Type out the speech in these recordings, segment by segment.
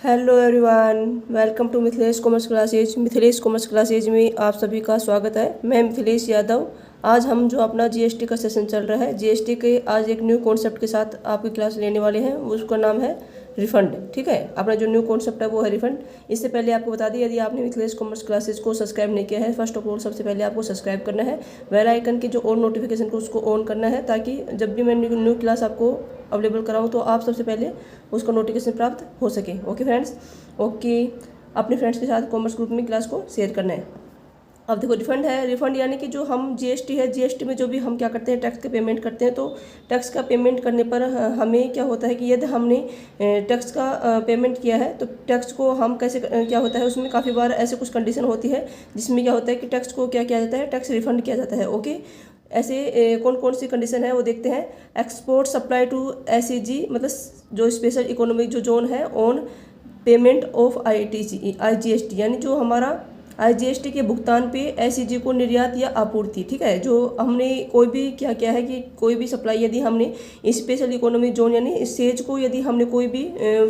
Hello everyone, welcome to Mithilesh commerce classes. Mithilesh commerce classes में आप सभी का स्वागत है। मैं मिथिलेश यादव। आज हम जो अपना जीएसटी का सेशन चल रहा है, जीएसटी के आज एक न्यू कॉन्सेप्ट के साथ आपकी क्लास लेने वाले हैं। उसका नाम है रिफंड। ठीक है, अपना जो न्यू कॉन्सेप्ट है वो है रिफंड। इससे पहले आपको बता दें, यदि आपने मिथिलेश कॉमर्स क्लासेज को सब्सक्राइब नहीं किया है, फर्स्ट ऑफ ऑल सबसे पहले आपको सब्सक्राइब करना है। बेल आइकन की जो ऑन नोटिफिकेशन को उसको ऑन करना है, ताकि जब भी मैं न्यू क्लास आपको अवेलेबल कराऊँ तो आप सबसे पहले उसका नोटिफिकेशन प्राप्त हो सके। Okay friends, okay. अपने फ्रेंड्स के साथ कॉमर्स ग्रुप में क्लास को शेयर करना है। अब देखो, रिफंड है। रिफंड यानी कि जो हम जीएसटी है, जीएसटी में जो भी हम क्या करते हैं, टैक्स के पेमेंट करते हैं। तो टैक्स का पेमेंट करने पर हमें क्या होता है कि यदि हमने टैक्स का पेमेंट किया है तो टैक्स को हम कैसे क्या होता है, उसमें काफ़ी बार ऐसे कुछ कंडीशन होती है जिसमें क्या होता है कि टैक्स को क्या किया जाता है, टैक्स रिफंड किया जाता है। ओके, ऐसे कौन कौन सी कंडीशन है वो देखते हैं। एक्सपोर्ट सप्लाई टू एसईजी, मतलब जो स्पेशल इकोनॉमिक जो जोन है, ऑन पेमेंट ऑफ आईजीएसटी, यानी जो हमारा आईजीएसटी के भुगतान पे एसईजी को निर्यात या आपूर्ति। ठीक है, जो हमने कोई भी क्या किया है कि कोई भी सप्लाई यदि हमने स्पेशल इकोनॉमिक जोन यानी सेज को यदि हमने कोई भी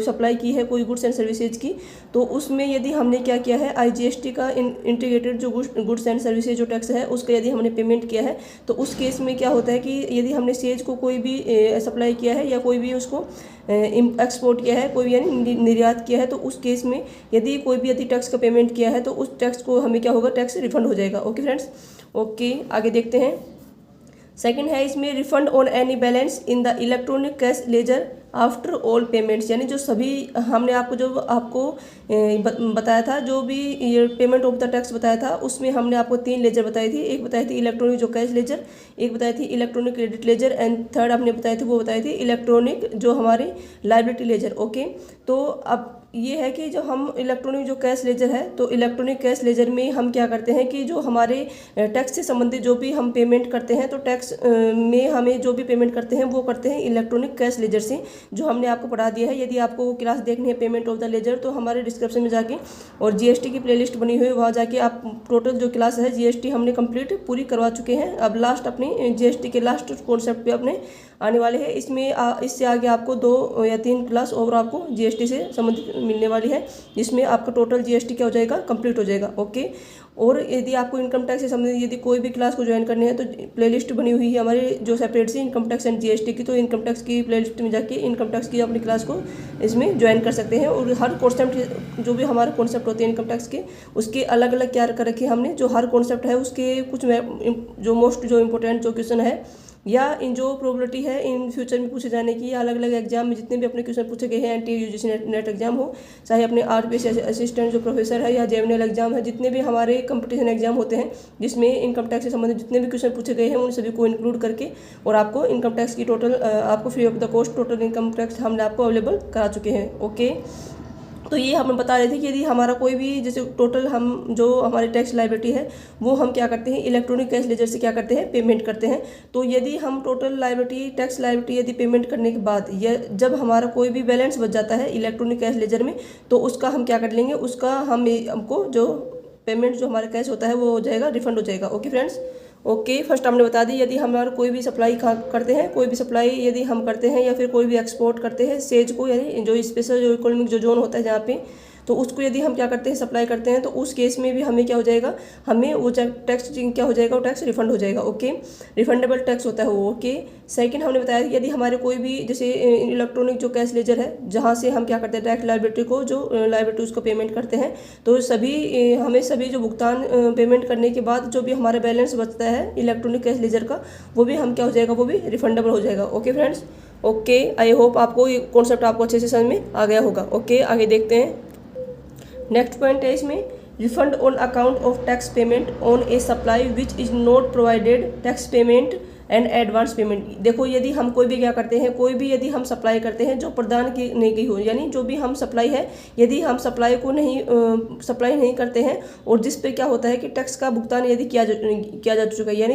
सप्लाई की है, कोई गुड्स एंड सर्विसेज की, तो उसमें यदि हमने क्या किया है, आईजीएसटी का इंटीग्रेटेड जो गुड्स एंड सर्विसेज जो टैक्स है उसका यदि हमने पेमेंट किया है, तो उस केस में क्या होता है कि यदि हमने सेज को कोई भी सप्लाई किया है या कोई भी उसको एक्सपोर्ट किया है, कोई यानी निर्यात किया है, तो उस केस में यदि कोई भी यदि टैक्स का पेमेंट किया है तो उस टैक्स को हमें क्या होगा, टैक्स रिफंड हो जाएगा। Okay friends, okay. आगे देखते हैं। सेकंड है इसमें refund on any balance in the electronic cash ledger after all payments, यानी जो सभी हमने आपको बताया था, जो भी ये पेमेंट ऑफ द टैक्स बताया था, उसमें हमने आपको 3 लेजर बताई थी। एक बताई थी इलेक्ट्रॉनिक जो कैश लेजर, एक बताई थी electronic credit ledger, and third हमने बताई थी वो बताई थी इलेक्ट्रॉनिक जो हमारी लायबिलिटी लेजर। ओके, तो अब ये है कि जो हम इलेक्ट्रॉनिक जो कैश लेजर है, तो इलेक्ट्रॉनिक कैश लेजर में हम क्या करते हैं कि जो हमारे टैक्स से संबंधित जो भी हम पेमेंट करते हैं, तो टैक्स में हमें जो भी पेमेंट करते हैं वो करते हैं इलेक्ट्रॉनिक कैश लेजर से, जो हमने आपको पढ़ा दिया है। यदि आपको वो क्लास देखनी है पेमेंट ऑफ द लेजर, तो हमारे डिस्क्रिप्शन में जाके और जीएसटी की प्लेलिस्ट बनी हुई है, वहाँ जाके आप टोटल जो क्लास है जीएसटी हमने कंप्लीट पूरी करवा चुके हैं। अब लास्ट अपनी जीएसटी के लास्ट कॉन्सेप्ट पे अपने आने वाले हैं। इससे आगे आपको 2 या 3 क्लास और आपको जीएसटी से संबंधित मिलने वाली है, जिसमें आपका टोटल जीएसटी क्या हो जाएगा, कंप्लीट हो जाएगा। ओके, और यदि आपको इनकम टैक्स से संबंधित यदि कोई भी क्लास को ज्वाइन करनी है, तो प्लेलिस्ट बनी हुई है हमारे जो सेपरेट से इनकम टैक्स एंड जीएसटी की, तो इनकम टैक्स की प्लेलिस्ट में जाके इनकम टैक्स की अपनी क्लास को इसमें ज्वाइन कर सकते हैं। और हर कॉन्सेप्ट जो भी हमारे कॉन्सेप्ट होते हैं इनकम टैक्स के, उसके अलग अलग क्या कर रखे हमने, जो हर कॉन्सेप्ट है उसके कुछ जो मोस्ट जो इंपॉर्टेंट जो क्वेश्चन है या इन जो प्रोबेबिलिटी है इन फ्यूचर में पूछे जाने की, अलग अलग एग्जाम में जितने भी अपने क्वेश्चन पूछे गए हैं, एनटीए यूजीसी नेट एग्जाम हो, चाहे अपने आरपीएस असिस्टेंट जो प्रोफेसर है या जेएमएल एग्जाम है, जितने भी हमारे कंपटीशन एग्जाम होते हैं जिसमें इनकम टैक्स से संबंधित जितने भी क्वेश्चन पूछे गए हैं, उन सभी को इंक्लूड करके और आपको इनकम टैक्स की टोटल आपको free of the cost total income tax हमने आपको अवेलेबल करा चुके हैं। ओके, तो ये हमें बता रहे थे कि यदि हमारा कोई भी जैसे टोटल हम जो हमारी टैक्स लायबिलिटी है वो हम क्या करते हैं, इलेक्ट्रॉनिक कैश लेजर से क्या करते हैं, पेमेंट करते हैं। तो यदि हम टोटल लायबिलिटी टैक्स लायबिलिटी यदि पेमेंट करने के बाद या जब हमारा कोई भी बैलेंस बच जाता है इलेक्ट्रॉनिक कैश लेजर में, तो उसका हम क्या कर लेंगे, उसका हमको जो पेमेंट जो हमारा कैश होता है वो हो जाएगा, रिफंड हो जाएगा। Okay friends, okay. फर्स्ट हमने बता दी, यदि हमारा कोई भी सप्लाई करते हैं, कोई भी सप्लाई यदि हम करते हैं या फिर कोई भी एक्सपोर्ट करते हैं सेज को, यानी जो स्पेशल जो इकोनॉमिक जो जोन होता है जहाँ पे, तो उसको यदि हम क्या करते हैं, सप्लाई करते हैं, तो उस केस में भी हमें क्या हो जाएगा, हमें वो टैक्स क्या हो जाएगा, वो टैक्स रिफंड हो जाएगा। ओके, रिफंडेबल टैक्स होता है वो। ओके, सेकंड हमने बताया कि यदि हमारे कोई भी जैसे इलेक्ट्रॉनिक जो कैश लेजर है, जहाँ से हम क्या करते हैं, टैक्स लायबिलिटी को जो लायबिलिटी उसको पेमेंट करते हैं, तो हमें सभी जो भुगतान पेमेंट करने के बाद जो भी हमारा बैलेंस बचता है इलेक्ट्रॉनिक कैश लेजर का, वो भी हम क्या हो जाएगा, वो भी रिफंडेबल हो जाएगा। Okay friends, okay. I hope आपको ये कॉन्सेप्ट आपको अच्छे से समझ में आ गया होगा। ओके, आगे देखते हैं। नेक्स्ट पॉइंट है इसमें refund on account of tax payment on A supply which is not provided tax payment and advance payment. देखो, यदि हम कोई भी क्या करते हैं, कोई भी यदि हम सप्लाई करते हैं जो प्रदान की नहीं की हो, यानी जो भी हम सप्लाई है यदि हम सप्लाई नहीं करते हैं और जिस पे क्या होता है कि टैक्स का भुगतान यदि किया जा चुका है, यानी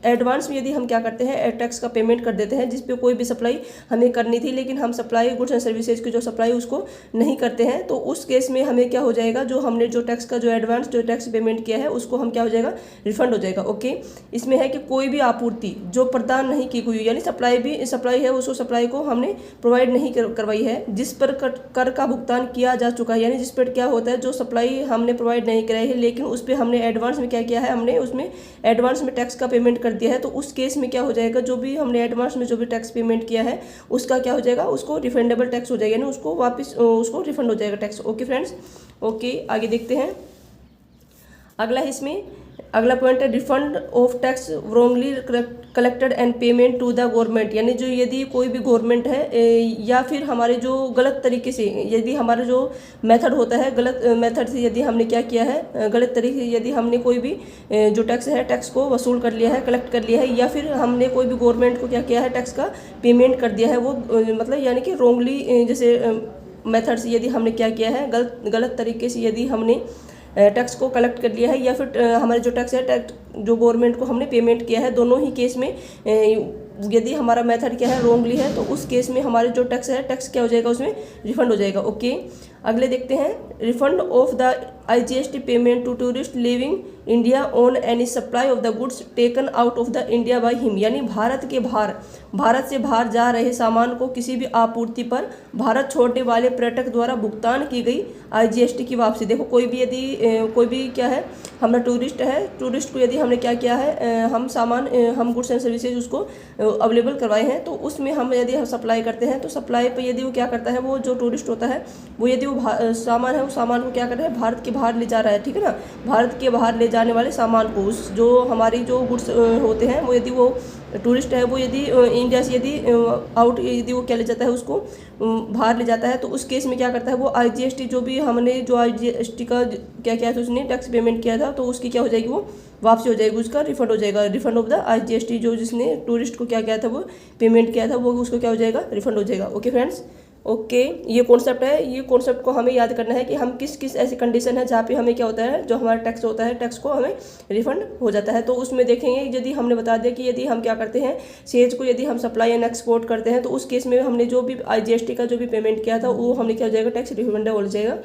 एडवांस में यदि हम क्या करते हैं, टैक्स का पेमेंट कर देते हैं जिस पे कोई भी सप्लाई हमें करनी थी, लेकिन हम सप्लाई गुड्स एंड सर्विसेज की जो सप्लाई उसको नहीं करते हैं, तो उस केस में हमें क्या हो जाएगा, जो हमने जो टैक्स का जो एडवांस जो टैक्स पेमेंट किया है उसको हम क्या हो जाएगा, रिफंड हो जाएगा। ओके, इसमें है कि कोई भी आपूर्ति जो प्रदान नहीं की हुई, यानी सप्लाई है उसको सप्लाई को हमने प्रोवाइड नहीं करवाई है, जिस पर कर का भुगतान किया जा चुका है, यानी जिस पर क्या होता है जो सप्लाई हमने प्रोवाइड नहीं कराई है लेकिन उस पर हमने एडवांस में क्या किया है, हमने उसमें एडवांस में टैक्स का पेमेंट कर दिया है, तो उस केस में क्या हो जाएगा, जो भी हमने एडवांस में जो भी टैक्स पेमेंट किया है उसका क्या हो जाएगा, उसको रिफंडेबल टैक्स हो जाएगा, यानी उसको वापस उसको रिफंड हो जाएगा टैक्स। ओके फ्रेंड्स, ओके आगे देखते हैं। अगला है इसमें अगला पॉइंट है refund of tax wrongly collected and payment to the government, यानी जो यदि कोई भी गवर्नमेंट है या फिर हमारे जो गलत तरीके से, यदि हमारा जो मेथड होता है गलत मेथड से यदि हमने क्या किया है, गलत तरीके से यदि हमने कोई भी जो टैक्स है टैक्स को वसूल कर लिया है, कलेक्ट कर लिया है, या फिर हमने कोई भी गवर्नमेंट को क्या किया है टैक्स का पेमेंट कर दिया है, वो मतलब यानी कि रॉन्गली जैसे मेथड से यदि हमने क्या किया है, गलत तरीके से यदि हमने टैक्स को कलेक्ट कर लिया है या फिर हमारे जो टैक्स है टैक्स जो गवर्नमेंट को हमने पेमेंट किया है, दोनों ही केस में यदि हमारा मेथड क्या है रॉन्गली है तो उस केस में हमारे जो टैक्स है टैक्स क्या हो जाएगा, उसमें रिफंड हो जाएगा। ओके अगले देखते हैं refund of the IGST payment to tourist living India on any supply of the goods taken out of the India by him, यानी भारत से बाहर जा रहे सामान को किसी भी आपूर्ति पर भारत छोड़ने वाले पर्यटक द्वारा भुगतान की गई IGST की वापसी। देखो कोई भी यदि कोई भी क्या है, हमारा टूरिस्ट है, टूरिस्ट को यदि हमने क्या किया है, हम गुड्स एंड सर्विसेज उसको अवेलेबल करवाए हैं, तो उसमें हम यदि हम सप्लाई करते हैं तो सप्लाई पर यदि वो क्या करता है, वो जो टूरिस्ट होता है वो यदि वो सामान है, उस सामान को क्या कर रहा है, भारत के बाहर ले जा रहा है, ठीक है ना, भारत के बाहर ले जाने वाले सामान को उस जो हमारी जो गुड्स होते हैं वो यदि वो टूरिस्ट है वो यदि इंडिया से यदि आउट यदि वो क्या ले जाता है, उसको बाहर ले जाता है, तो उस केस में क्या करता है वो IGST जो भी हमने जो IGST का क्या किया था, उसने टैक्स पेमेंट किया था, तो उसकी क्या हो जाएगी, वो वापसी हो जाएगी, उसका रिफंड हो जाएगा, रिफंड ऑफ द IGST जो जिसने टूरिस्ट को क्या किया था, वो पेमेंट किया था, वो उसको क्या हो जाएगा, रिफंड हो जाएगा। ओके फ्रेंड्स, ओके ये कॉन्सेप्ट है, ये कॉन्सेप्ट को हमें याद करना है कि हम किस किस ऐसी कंडीशन है जहाँ पे हमें क्या होता है, जो हमारा टैक्स होता है टैक्स को हमें रिफंड हो जाता है। तो उसमें देखेंगे यदि हमने बता दिया कि यदि हम क्या करते हैं, सेज को यदि हम सप्लाई एंड एक्सपोर्ट करते हैं, तो उस केस में हमने जो भी IGST का जो भी पेमेंट किया था वो हमने क्या हो जाएगा, टैक्स रिफंड हो जाएगा।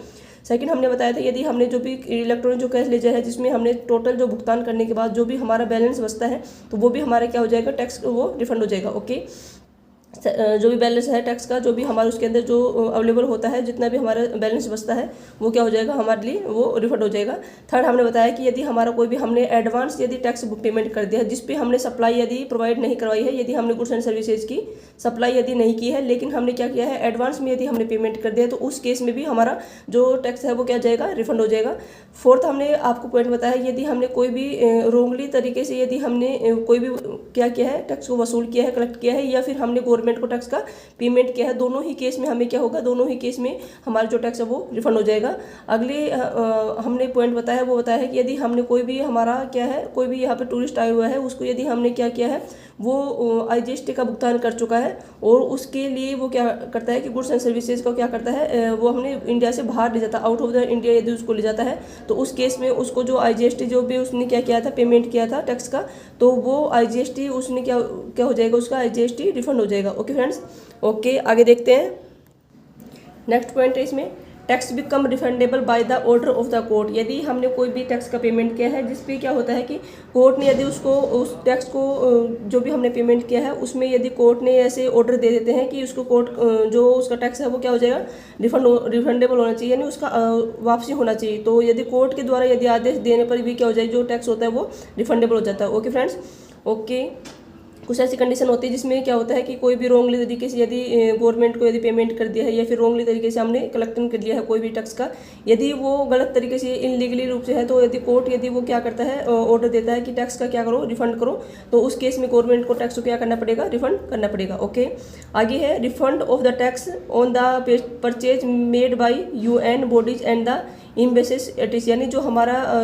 सेकंड हमने बताया था यदि हमने जो भी इलेक्ट्रॉनिक जो कैश लेजर है जिसमें हमने टोटल जो भुगतान करने के बाद जो भी हमारा बैलेंस बचता है तो वो भी हमारा क्या हो जाएगा, टैक्स वो रिफंड हो जाएगा। ओके जो भी बैलेंस है टैक्स का जो भी हमारे उसके अंदर जो अवेलेबल होता है, जितना भी हमारा बैलेंस बचता है वो क्या हो जाएगा, हमारे लिए वो रिफंड हो जाएगा। थर्ड हमने बताया कि यदि हमारा कोई भी हमने एडवांस यदि टैक्स पेमेंट कर दिया है जिस पे हमने सप्लाई यदि प्रोवाइड नहीं करवाई है, यदि हमने गुड्स एंड सर्विसेज की सप्लाई यदि नहीं की है लेकिन हमने क्या किया है एडवांस में यदि हमने पेमेंट कर दिया, तो उस केस में भी हमारा जो टैक्स है वो क्या जाएगा, रिफंड हो जाएगा। फोर्थ हमने आपको पॉइंट बताया यदि हमने कोई भी रॉन्गली तरीके से यदि हमने कोई भी क्या किया है, टैक्स को वसूल किया है, कलेक्ट किया है, या फिर हमने गवर्नमेंट को टैक्स का पेमेंट किया है, दोनों ही केस में हमें क्या होगा, दोनों ही केस में हमारा जो टैक्स है वो रिफंड हो जाएगा। अगले हमने पॉइंट बताया वो बताया है कि यदि हमने कोई भी हमारा क्या है, कोई भी यहाँ पे टूरिस्ट आया हुआ है उसको यदि हमने क्या किया है, वो IGST का भुगतान कर चुका है और उसके लिए वो क्या करता है कि गुड्स एंड सर्विसेज को क्या करता है, वो हमने इंडिया से बाहर ले जाता है, आउट ऑफ द इंडिया यदि उसको ले जाता है, तो उस केस में उसको जो IGST जो भी उसने क्या किया था, पेमेंट किया था टैक्स का, तो वो IGST उसने क्या हो जाएगा, उसका IGST रिफंड हो जाएगा। ओके फ्रेंड्स, ओके आगे देखते हैं। नेक्स्ट पॉइंट है इसमें tax become refundable by the order of the court, यदि हमने कोई भी टैक्स का पेमेंट किया है जिसपे क्या होता है कि कोर्ट ने यदि उसको उस टैक्स को जो भी हमने पेमेंट किया है उसमें यदि कोर्ट ने ऐसे ऑर्डर दे देते हैं कि उसको कोर्ट जो उसका टैक्स है वो क्या हो जाएगा, रिफंडेबल होना चाहिए, यानी उसका वापसी होना चाहिए, तो यदि कोर्ट के द्वारा यदि आदेश देने पर भी क्या हो जाए, जो टैक्स होता है वो रिफंडेबल हो जाता है। ओके फ्रेंड्स, ओके कुछ ऐसी कंडीशन होती है जिसमें क्या होता है कि कोई भी रॉन्गली तरीके से यदि गवर्नमेंट को यदि पेमेंट कर दिया है या फिर रॉन्गली तरीके से हमने कलेक्शन कर लिया है कोई भी टैक्स का, यदि वो गलत तरीके से इनलीगली रूप से है, तो यदि कोर्ट यदि वो क्या करता है, ऑर्डर देता है कि टैक्स का क्या करो, रिफंड करो, तो उस केस में गवर्नमेंट को टैक्स को क्या करना पड़ेगा, रिफंड करना पड़ेगा। ओके आगे है refund of the tax on the purchase made by UN bodies and the embassies एटिस, यानी जो हमारा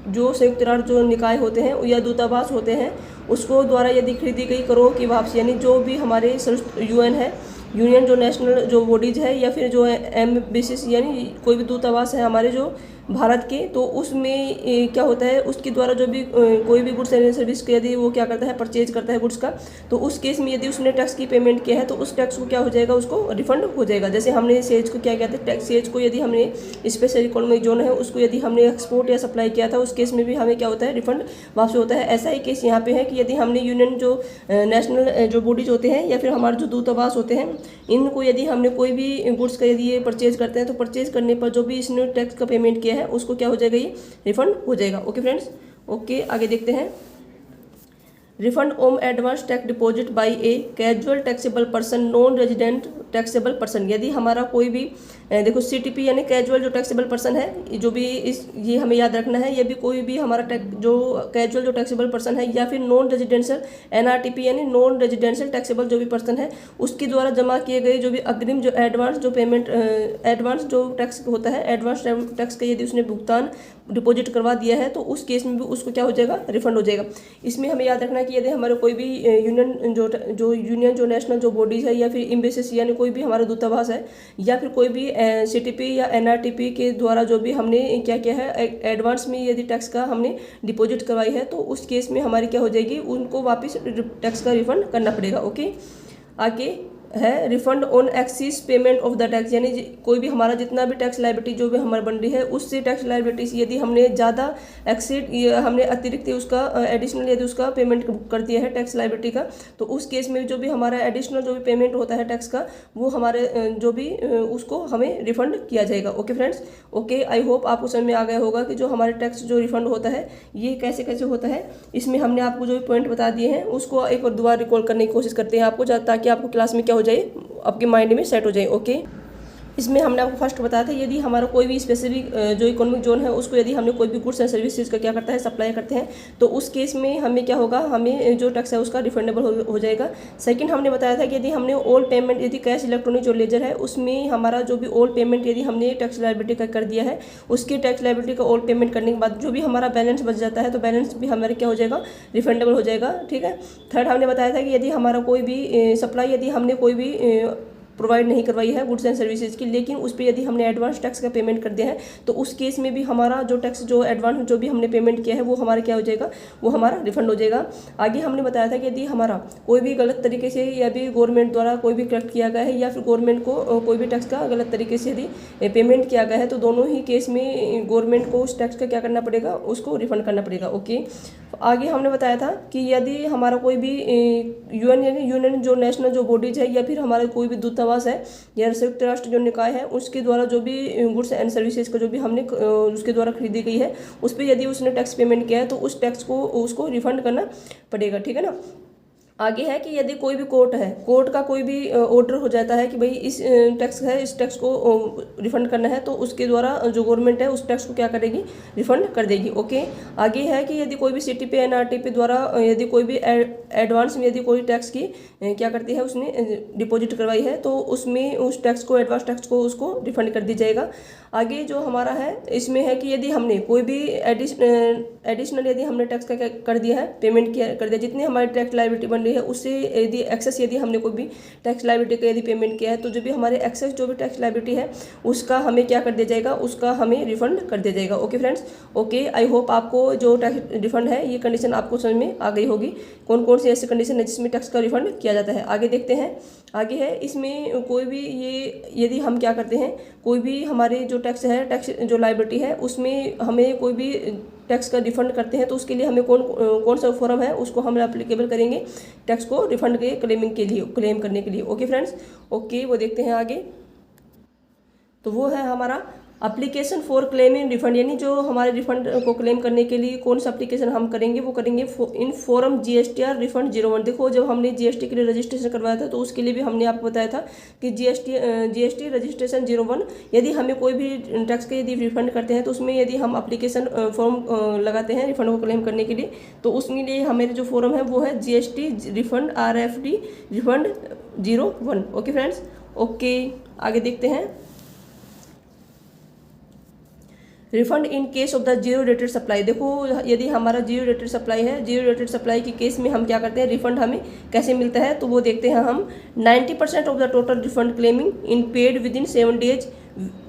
जो संयुक्त राष्ट्र जो निकाय होते हैं या दूतावास होते हैं उसको द्वारा यदि खरीदी गई करों की वापसी, यानी जो भी हमारे UN है, यूनियन जो नेशनल जो बॉडीज है या फिर जो एम्बेसीज यानी कोई भी दूतावास है हमारे जो भारत के, तो उसमें क्या होता है, उसके द्वारा जो भी कोई भी गुड्स एंड सर्विस को यदि वो क्या करता है, परचेज करता है गुड्स का, तो उस केस में यदि उसने टैक्स की पेमेंट किया है तो उस टैक्स को क्या हो जाएगा, उसको रिफंड हो जाएगा। जैसे हमने सेज को क्या कहते हैं, टैक्स सेज को यदि हमने स्पेशल इकोनॉमिक जोन है उसको यदि हमने एक्सपोर्ट या सप्लाई किया था, उस केस में भी हमें क्या होता है, रिफंड वापस होता है। ऐसा ही केस यहाँ पे है कि यदि हमने यूनियन जो नेशनल जो बॉडीज होते हैं या फिर हमारे जो दूतावास होते हैं, इनको यदि हमने कोई भी गुड्स का यदि ये परचेज करते हैं तो परचेज करने पर जो भी इसने टैक्स का पेमेंट किया है उसको क्या हो जाएगा, ये रिफंड हो जाएगा। ओके फ्रेंड्स, ओके आगे देखते हैं। Refund on advance tax deposit by a casual taxable person non resident taxable person. यदि हमारा कोई भी देखो सीटीपी यानी कैजुअल जो टैक्सेबल पर्सन है, जो भी ये हमें याद रखना है, ये भी कोई भी हमारा जो कैजुअल जो टैक्सेबल पर्सन है या फिर नॉन रेजिडेंशियल एनआरटीपी यानी नॉन रेजिडेंशियल टैक्सेबल जो भी पर्सन है, उसके द्वारा जमा किए गए जो भी अग्रिम जो एडवांस जो पेमेंट एडवांस जो टैक्स होता है, एडवांस टैक्स का यदि उसने भुगतान डिपॉजिट करवा दिया है तो उस केस में भी उसको क्या हो जाएगा, रिफंड हो जाएगा। इसमें हमें याद रखना है कि यदि हमारे कोई भी यूनियन जो नेशनल जो बॉडीज है या फिर एम्बेसी यानी कोई भी हमारा दूतावास है या फिर कोई भी सीटीपी या एनआरटीपी के द्वारा जो भी हमने क्या किया है, एडवांस में यदि टैक्स का हमने डिपॉजिट करवाई है तो उस केस में हमारी क्या हो जाएगी, उनको वापस टैक्स का रिफंड करना पड़ेगा। ओके, आगे है refund on axis payment of the tax, यानी कोई भी हमारा जितना भी टैक्स लायबिलिटी जो भी हमारी बन रही है उससे टैक्स लायबिलिटी यदि हमने ज़्यादा एक्सीड हमने अतिरिक्त उसका एडिशनल यदि उसका पेमेंट कर दिया है टैक्स लायबिलिटी का, तो उस केस में जो भी हमारा एडिशनल जो भी पेमेंट होता है टैक्स का, वो हमारे जो भी उसको हमें रिफंड किया जाएगा। Okay friends, okay I hope आपको समझ में आ गया होगा कि जो हमारे टैक्स जो रिफंड होता है ये कैसे कैसे होता है। इसमें हमने आपको जो भी पॉइंट बता दिए हैं उसको एक और दोबारा रिकॉल करने की कोशिश करते हैं आपको, ताकि आपको क्लास में क्या हो जाए, आपके माइंड में सेट हो जाए। ओके, इसमें हमने आपको फर्स्ट बताया था यदि हमारा कोई भी स्पेसिफिक जो इकोनॉमिक जोन है उसको यदि हमने कोई भी गुड्स एंड सर्विसेज का क्या करता है, सप्लाई करते हैं, तो उस केस में हमें क्या होगा, हमें जो टैक्स है उसका रिफंडेबल हो जाएगा। सेकंड हमने बताया था कि यदि हमने ऑल पेमेंट यदि कैश इलेक्ट्रॉनिक जो लेजर है उसमें हमारा जो भी ऑल पेमेंट यदि हमने टैक्स लायबिलिटी का कर दिया है, उसकी टैक्स लायबिलिटी का ऑल पेमेंट करने के बाद जो भी हमारा बैलेंस बच जाता है तो बैलेंस भी हमारे क्या हो जाएगा, रिफंडेबल हो जाएगा। ठीक है। थर्ड हमने बताया था कि यदि हमारा कोई भी सप्लाई यदि हमने कोई भी प्रोवाइड नहीं करवाई है गुड्स एंड सर्विसेज की, लेकिन उस पर यदि हमने एडवांस टैक्स का पेमेंट कर दिया है तो उस केस में भी हमारा जो टैक्स जो एडवांस जो भी हमने पेमेंट किया है वो हमारा क्या हो जाएगा, वो हमारा रिफंड हो जाएगा। आगे हमने बताया था कि यदि हमारा कोई भी गलत तरीके से या भी गवर्नमेंट द्वारा कोई भी कलेक्ट किया गया है या फिर गवर्नमेंट को कोई भी टैक्स का गलत तरीके से यदि पेमेंट किया गया है तो दोनों ही केस में गवर्नमेंट को उस टैक्स का क्या करना पड़ेगा, उसको रिफंड करना पड़ेगा। ओके, आगे हमने बताया था कि यदि हमारा कोई भी यूनियन जो नेशनल जो बॉडीज है या फिर हमारा कोई भी दूतावास है या संयुक्त राष्ट्र जो निकाय है उसके द्वारा जो भी गुड्स एंड सर्विसेज का जो भी हमने उसके द्वारा खरीदी गई है उस पर यदि उसने टैक्स पेमेंट किया है तो उस टैक्स को उसको रिफंड करना पड़ेगा। ठीक है ना। आगे है कि यदि कोई भी कोर्ट है, कोर्ट का कोई भी ऑर्डर हो जाता है कि भाई इस टैक्स है, इस टैक्स को रिफंड करना है, तो उसके द्वारा जो गवर्नमेंट है उस टैक्स को क्या करेगी, रिफंड कर देगी। ओके, आगे है कि यदि कोई भी सीटीपी एनआरटीपी द्वारा यदि कोई भी एडवांस में यदि कोई टैक्स की क्या करती है, उसने डिपॉजिट करवाई है तो उसमें उस टैक्स को एडवांस टैक्स को उसको रिफंड कर दी जाएगा। आगे जो हमारा है इसमें है कि यदि हमने कोई भी एडिशनल यदि हमने टैक्स का क्या कर दिया है, पेमेंट किया कर दिया, जितनी हमारी टैक्स लायबिलिटी बन रही है उससे यदि एक्सेस यदि हमने कोई भी टैक्स लायबिलिटी का यदि पेमेंट किया है तो जो भी हमारे एक्सेस जो भी टैक्स लायबिलिटी है उसका हमें क्या कर दिया जाएगा, उसका हमें रिफंड कर दिया जाएगा। Okay friends, okay I hope आपको जो टैक्स रिफंड है ये कंडीशन आपको समझ में आ गई होगी, कौन कौन सी ऐसी कंडीशन है जिसमें टैक्स का रिफंड किया जाता है। आगे देखते हैं। आगे है इसमें कोई भी ये यदि हम क्या करते हैं, कोई भी हमारे जो टैक्स है, टैक्स जो लायबिलिटी है उसमें हमें कोई भी टैक्स का रिफंड करते हैं तो उसके लिए हमें कौन सा फॉर्म है उसको हम एप्लीकेबल करेंगे टैक्स को रिफंड के क्लेम करने के लिए। ओके फ्रेंड्स, ओके वो देखते हैं आगे। तो वो है हमारा एप्लीकेशन फॉर क्लेमिंग रिफंड, यानी जो हमारे रिफंड को क्लेम करने के लिए कौन सा एप्लीकेशन हम करेंगे, वो करेंगे इन फॉर्म GSTR रिफंड 01। देखो जब हमने GST के लिए रजिस्ट्रेशन करवाया था तो उसके लिए भी हमने आपको बताया था कि GST रजिस्ट्रेशन 01 यदि हमें कोई भी टैक्स के यदि रिफंड करते हैं तो उसमें यदि हम एप्लीकेशन फॉर्म लगाते हैं रिफंड को क्लेम करने के लिए तो उसके लिए हमारे जो फॉर्म है वो है GST refund RFD refund 01। Okay friends, okay आगे देखते हैं। Refund in case of the zero rated supply. देखो यदि हमारा जीरो रेटेड सप्लाई है, जीरो रेटेड सप्लाई के केस में हम क्या करते हैं, रिफंड हमें कैसे मिलता है, तो वो देखते हैं हम 90% of the total refund claiming in paid within 7 days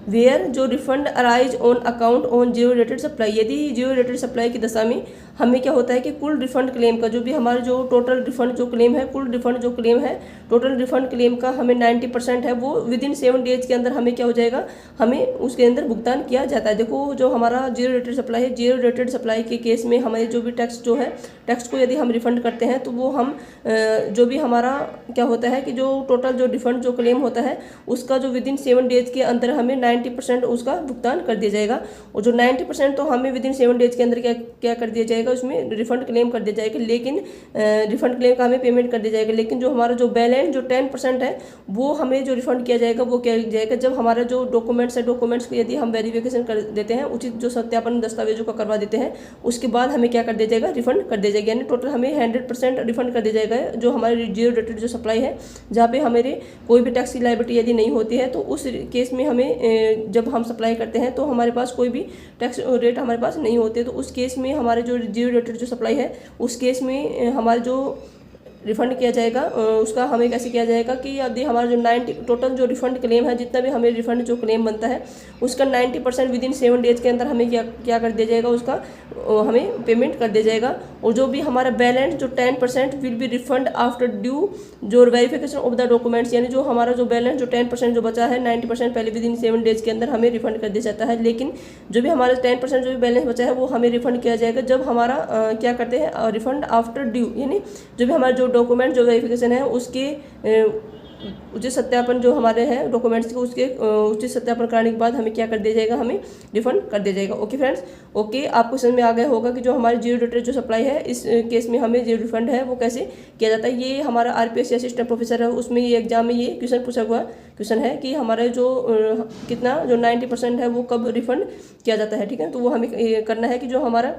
where जो refund arise on account on zero rated supply. यदि जीरो रेटेड सप्लाई की दशा में हमें क्या होता है कि कुल रिफंड क्लेम का जो भी हमारा जो टोटल रिफंड जो क्लेम है, कुल रिफंड जो क्लेम है, टोटल रिफंड क्लेम का हमें 90% है, वो विद इन 7 डेज के अंदर हमें क्या हो जाएगा, हमें उसके अंदर भुगतान किया जाता है। देखो जो हमारा जीरो रेटेड सप्लाई है, जीरो रेटेड सप्लाई के केस में हमारे जो भी टैक्स जो है, टैक्स को यदि हम रिफंड करते हैं तो वो हम जो भी हमारा क्या होता है कि जो टोटल जो रिफंड जो क्लेम होता है उसका जो विद इन 7 डेज के अंदर हमें 90% उसका भुगतान कर दिया जाएगा। और जो 90% तो हमें विद इन 7 डेज के अंदर क्या क्या कर दिया जाएगा, उसमें रिफंड क्लेम कर दिया जाएगा, लेकिन रिफंड क्लेम का हमें पेमेंट कर दिया जाएगा। लेकिन जो हमारा जो बैलेंस जो 10% है वो हमें जो रिफंड किया जाएगा वो क्या जाएगा, जब हमारा जो डॉक्यूमेंट्स है, डॉक्यूमेंट्स को यदि हम वेरिफिकेशन कर देते हैं, उचित जो सत्यापन दस्तावेजों का करवा देते हैं, उसके बाद हमें क्या कर दिया जाएगा, रिफंड कर दिया जाएगा। यानी टोटल हमें 100% रिफंड कर दिया जाएगा। जो हमारे जीरो रेटेड जो सप्लाई है, जहाँ पे हमारे कोई भी टैक्स की लायबिलिटी यदि नहीं होती है, तो उस केस में हमें जब हम सप्लाई करते हैं तो हमारे पास कोई भी टैक्स रेट हमारे पास नहीं होते, तो उस केस में हमारे जो जीरो रेटेड जो सप्लाई है उस केस में हमारे जो रिफंड किया जाएगा उसका हमें कैसे किया जाएगा कि यदि हमारा जो 90 टोटल जो रिफंड क्लेम है, जितना भी हमें रिफंड जो क्लेम बनता है उसका 90% विद इन 7 डेज के अंदर हमें क्या कर दिया जाएगा, उसका हमें पेमेंट कर दिया जाएगा। और जो भी हमारा बैलेंस जो 10% will be refund after due जो वेरिफिकेशन ऑफ द डॉक्यूमेंट्स, यानी जो हमारा जो बैलेंस जो 10% जो बचा है, 90% पहले विद इन 7 डेज के अंदर हमें रिफंड कर दिया जाता है। लेकिन जो भी हमारा 10% जो भी बैलेंस बचा है वो हमें रिफंड किया जाएगा जब हमारा क्या करते हैं, रिफंड आफ्टर ड्यू, यानी जो भी हमारा जो डॉक्यूमेंट जो वेरिफिकेशन है उसके उचित सत्यापन जो हमारे हैं डॉक्यूमेंट्स के, उसके उचित सत्यापन कराने के बाद हमें क्या कर दिया जाएगा, हमें रिफंड कर दिया जाएगा। ओके फ्रेंड्स, ओके, आपको समझ में आ गया होगा कि जो हमारी जीरो रेटेड जो सप्लाई है इस केस में हमें जो रिफंड है वो कैसे किया जाता है। ये हमारा RPSC असिस्टेंट प्रोफेसर है, उसमें ये एग्जाम में ये क्वेश्चन पूछा हुआ क्वेश्चन है कि हमारे जो कितना जो 90% है वो कब रिफंड किया जाता है। ठीक है, तो वो हमें करना है कि जो हमारा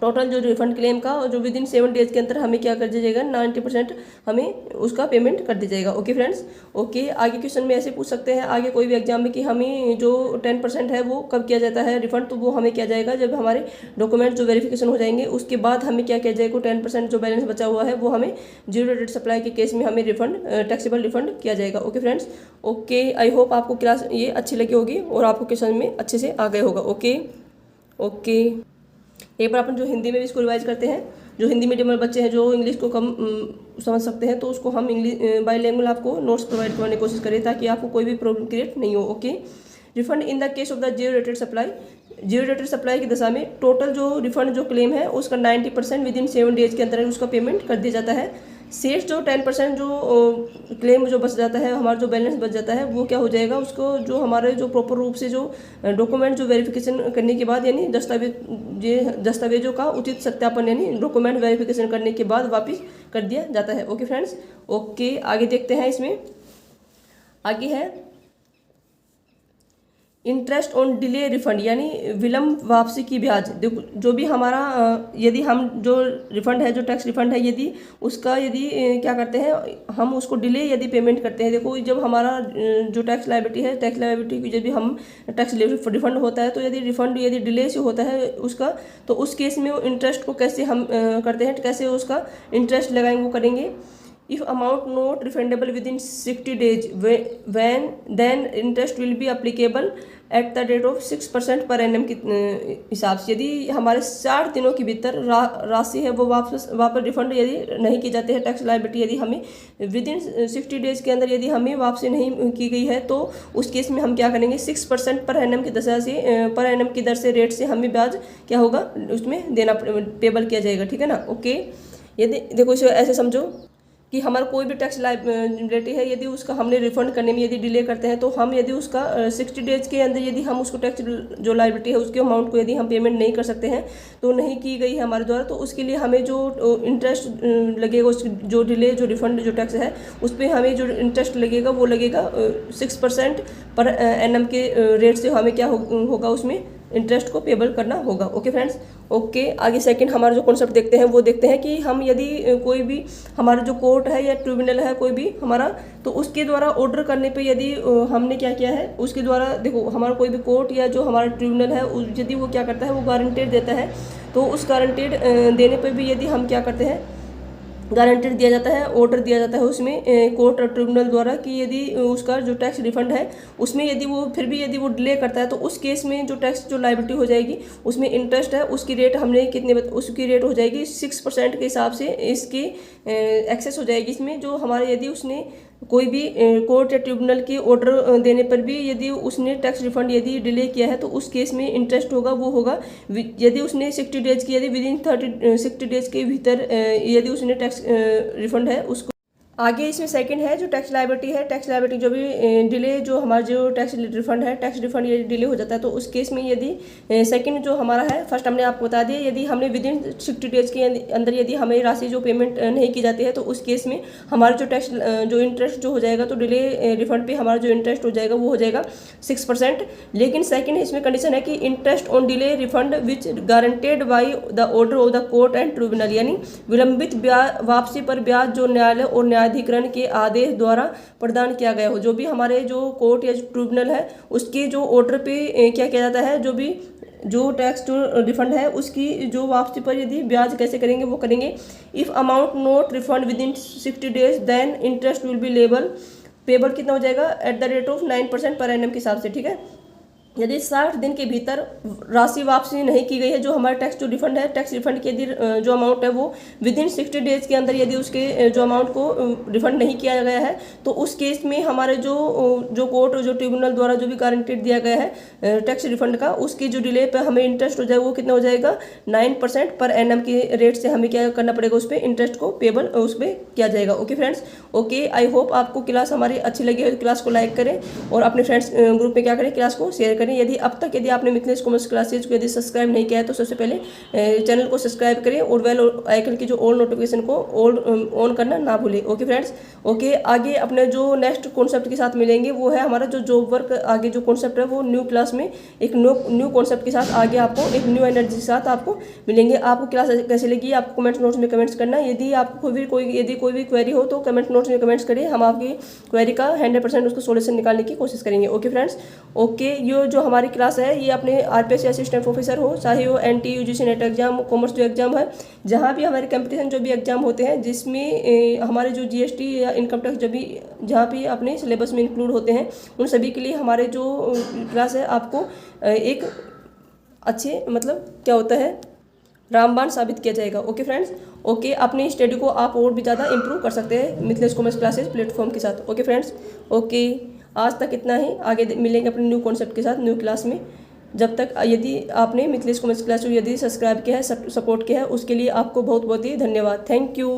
टोटल जो रिफंड क्लेम का और जो विद इन 7 डेज के अंदर हमें क्या कर दिया जाएगा, 90% हमें उसका पेमेंट कर दिया जाएगा। ओके फ्रेंड्स, ओके, आगे क्वेश्चन में ऐसे पूछ सकते हैं आगे कोई भी एग्जाम में कि हमें जो 10% है वो कब किया जाता है रिफंड, तो वो हमें किया जाएगा जब हमारे डॉक्यूमेंट जो वेरिफिकेशन हो जाएंगे उसके बाद हमें क्या किया जाएगा, 10% जो बैलेंस बचा हुआ है वो हमें जीरो रेटेड सप्लाई के केस में हमें रिफंड टैक्सेबल रिफंड किया जाएगा। Okay friends, okay, I hope आपको क्लास ये अच्छी लगी होगी और आपको क्वेश्चन में अच्छे से आ गया होगा। ओके ओके, एक बार अपन जो हिंदी में भी इसको रिवाइज करते हैं। जो हिंदी मीडियम वाले बच्चे हैं जो इंग्लिश को कम समझ सकते हैं, तो उसको हम इंग्लिश बाईलैंग्वेज आपको नोट्स प्रोवाइड करने की कोशिश करें ताकि आपको कोई भी प्रॉब्लम क्रिएट नहीं हो। Okay, refund in the case of the zero rated supply. Zero rated supply की दशा में टोटल जो रिफंड जो क्लेम है उसका 90% विद इन 7 डेज के अंदर उसका पेमेंट कर दिया जाता है। शेष जो 10% जो क्लेम जो बच जाता है, हमारा जो बैलेंस बच जाता है, वो क्या हो जाएगा, उसको जो हमारे जो प्रॉपर रूप से जो डॉक्यूमेंट जो वेरिफिकेशन करने के बाद, यानी दस्तावेजों का उचित सत्यापन यानी डॉक्यूमेंट वेरिफिकेशन करने के बाद वापस कर दिया जाता है। ओके फ्रेंड्स, ओके, आगे देखते हैं। इसमें आगे है इंटरेस्ट ऑन डिले रिफंड, यानी विलम्ब वापसी की ब्याज। देखो जो भी हमारा यदि हम जो रिफंड है, जो टैक्स रिफंड है, यदि उसका यदि क्या करते हैं, हम उसको डिले यदि पेमेंट करते हैं। देखो जब हमारा जो टैक्स लायबिलिटी है, टैक्स लायबिलिटी की जब हम टैक्स रिफंड होता है, तो यदि रिफंड यदि डिले से होता है उसका, तो उस केस में वो इंटरेस्ट को कैसे हम करते हैं, कैसे उसका इंटरेस्ट लगाएंगे, वो करेंगे। If amount not refundable within 60 days, when then interest will be applicable at the rate of 6% per annum के हिसाब से। यदि हमारे 60 दिनों के भीतर राशि है वो वापस रिफंड यदि नहीं की जाती है, टैक्स लायबिलिटी यदि हमें विद इन 60 डेज के अंदर यदि हमें वापसी नहीं की गई है, तो उस केस में हम क्या करेंगे, 6% पर एनम की दशा से पर एनम की दर से रेट से हमें ब्याज क्या होगा उसमें देना पेबल किया जाएगा। ठीक है ना। ओके, यदि देखो इसे ऐसे समझो कि हमारा कोई भी टैक्स लायबिलिटी है, यदि उसका हमने रिफंड करने में यदि डिले करते हैं, तो हम यदि उसका 60 डेज के अंदर यदि हम उसको टैक्स जो लायबिलिटी है उसके अमाउंट को यदि हम पेमेंट नहीं कर सकते हैं, तो नहीं की गई है हमारे द्वारा, तो उसके लिए हमें जो इंटरेस्ट लगेगा, उस जो डिले जो रिफंड जो टैक्स है उस पर हमें जो इंटरेस्ट लगेगा वो लगेगा 6% पर एनम के रेट से हमें क्या होगा उसमें इंटरेस्ट को पेबल करना होगा। ओके फ्रेंड्स, ओके, आगे सेकंड हमारा जो कॉन्सेप्ट देखते हैं वो देखते हैं कि हम यदि कोई भी हमारा जो कोर्ट है या ट्रिब्यूनल है कोई भी हमारा, तो उसके द्वारा ऑर्डर करने पे यदि हमने क्या किया है, उसके द्वारा देखो हमारा कोई भी कोर्ट या जो हमारा ट्रिब्यूनल है यदि वो क्या करता है, वो गारंटेड देता है, तो उस गारंटेड देने पर भी यदि हम क्या करते हैं, गारंटेड दिया जाता है, ऑर्डर दिया जाता है उसमें कोर्ट और ट्रिब्यूनल द्वारा कि यदि उसका जो टैक्स रिफंड है उसमें यदि वो फिर भी यदि वो डिले करता है तो उस केस में जो टैक्स जो लायबिलिटी हो जाएगी उसमें इंटरेस्ट है उसकी रेट हमने उसकी रेट हो जाएगी 6% के हिसाब से इसकी एक्सेस हो जाएगी इसमें। जो हमारे यदि उसने कोई भी कोर्ट या ट्रिब्यूनल के ऑर्डर देने पर भी यदि उसने टैक्स रिफंड यदि डिले किया है तो उस केस में इंटरेस्ट होगा वो होगा यदि उसने 60 डेज की यदि विदिन 60 डेज के भीतर यदि उसने टैक्स रिफंड है उसको। आगे इसमें सेकंड है जो टैक्स लायबिलिटी है। टैक्स लायबिलिटी जो भी डिले जो हमारा जो टैक्स रिफंड है टैक्स रिफंड यदि डिले हो जाता है तो उस केस में यदि सेकंड जो हमारा है, फर्स्ट हमने आपको बता दिया, यदि हमने विदिन 60 डेज के अंदर यदि हमें राशि जो पेमेंट नहीं की जाती है तो उस केस में हमारा जो टैक्स जो इंटरेस्ट जो हो जाएगा तो डिले रिफंड पे हमारा जो इंटरेस्ट हो जाएगा वो हो जाएगा 6%। लेकिन सेकंड इसमें कंडीशन है कि interest on delay refund which guaranteed by the order of the court and tribunal, यानी विलंबित वापसी पर ब्याज जो न्यायालय और न्यायाधिकरण के आदेश द्वारा प्रदान किया गया हो। जो भी हमारे जो कोर्ट या ट्रिब्यूनल है उसके जो ऑर्डर पे क्या किया जाता है, जो भी जो टैक्स जो रिफंड है उसकी जो वापसी पर यदि ब्याज कैसे करेंगे वो करेंगे। If amount not refund within 60 days then interest will be payable कितना हो जाएगा at the rate of 9% per annum के हिसाब से, ठीक है। यदि 60 दिन के भीतर राशि वापसी नहीं की गई है जो हमारा टैक्स जो रिफंड है, टैक्स रिफंड की यदि जो अमाउंट है वो विद इन 60 डेज के अंदर यदि उसके जो अमाउंट को रिफंड नहीं किया गया है तो उस केस में हमारे जो कोर्ट और जो ट्रिब्यूनल द्वारा जो भी गारंटेड दिया गया है टैक्स रिफंड का उसकी जो डिले पर हमें इंटरेस्ट हो जाएगा वो कितना हो जाएगा 9% पर एनम के रेट से हमें क्या करना पड़ेगा, उस पर इंटरेस्ट को पेबल उस पर किया जाएगा। Okay friends, okay, I hope आपको क्लास हमारी अच्छी लगी है। क्लास को लाइक करें और अपने फ्रेंड्स ग्रुप में क्या करें, क्लास को शेयर करें। यदि अब तक यदि आपने मिथिलेश कॉमर्स क्लासेज को यदि सब्सक्राइब नहीं किया है तो सबसे पहले चैनल को सब्सक्राइब करें और बेल आइकन की जो ऑल नोटिफिकेशन को ऑन करना ना भूलें। ओके फ्रेंड्स, ओके, आगे अपने जो नेक्स्ट कॉन्सेप्ट के साथ मिलेंगे वो है हमारा जो जॉब वर्क। आगे जो कॉन्सेप्ट है वो न्यू क्लास में एक न्यू कॉन्सेप्ट के साथ आगे आपको एक न्यू एनर्जी के साथ आपको मिलेंगे। आपको क्लास कैसे लगी आपको कमेंट नोट्स में कमेंट्स करना। यदि आपको कोई भी क्वेरी हो तो कमेंट नोट्स में कमेंट्स करें, हम आपकी क्वेरी का 100% उसको सोल्यूशन निकालने की कोशिश करेंगे। ओके फ्रेंड्स, ओके, ये जो हमारी क्लास है ये अपने आरपीएस असिस्टेंट प्रोफेसर हो, चाहे वो NTA UGC NET exam, commerce जो एग्जाम है, जहाँ भी हमारे कंपटीशन जो भी एग्जाम होते हैं जिसमें हमारे जो जीएसटी या इनकम टैक्स जब भी जहाँ भी अपने सिलेबस में इंक्लूड होते हैं उन सभी के लिए हमारे जो क्लास है आपको एक अच्छे मतलब क्या होता है रामबाण साबित किया जाएगा। ओके फ्रेंड्स, ओके, अपनी स्टडी को आप और भी ज़्यादा इंप्रूव कर सकते हैं मिथिलेश कॉमर्स क्लासेज प्लेटफॉर्म के साथ। ओके फ्रेंड्स, ओके, आज तक इतना ही, आगे मिलेंगे अपने न्यू कॉन्सेप्ट के साथ न्यू क्लास में। जब तक यदि आपने मिथिलेश कॉमर्स क्लास को यदि सब्सक्राइब किया है, सपोर्ट किया है, उसके लिए आपको बहुत बहुत ही धन्यवाद। Thank you.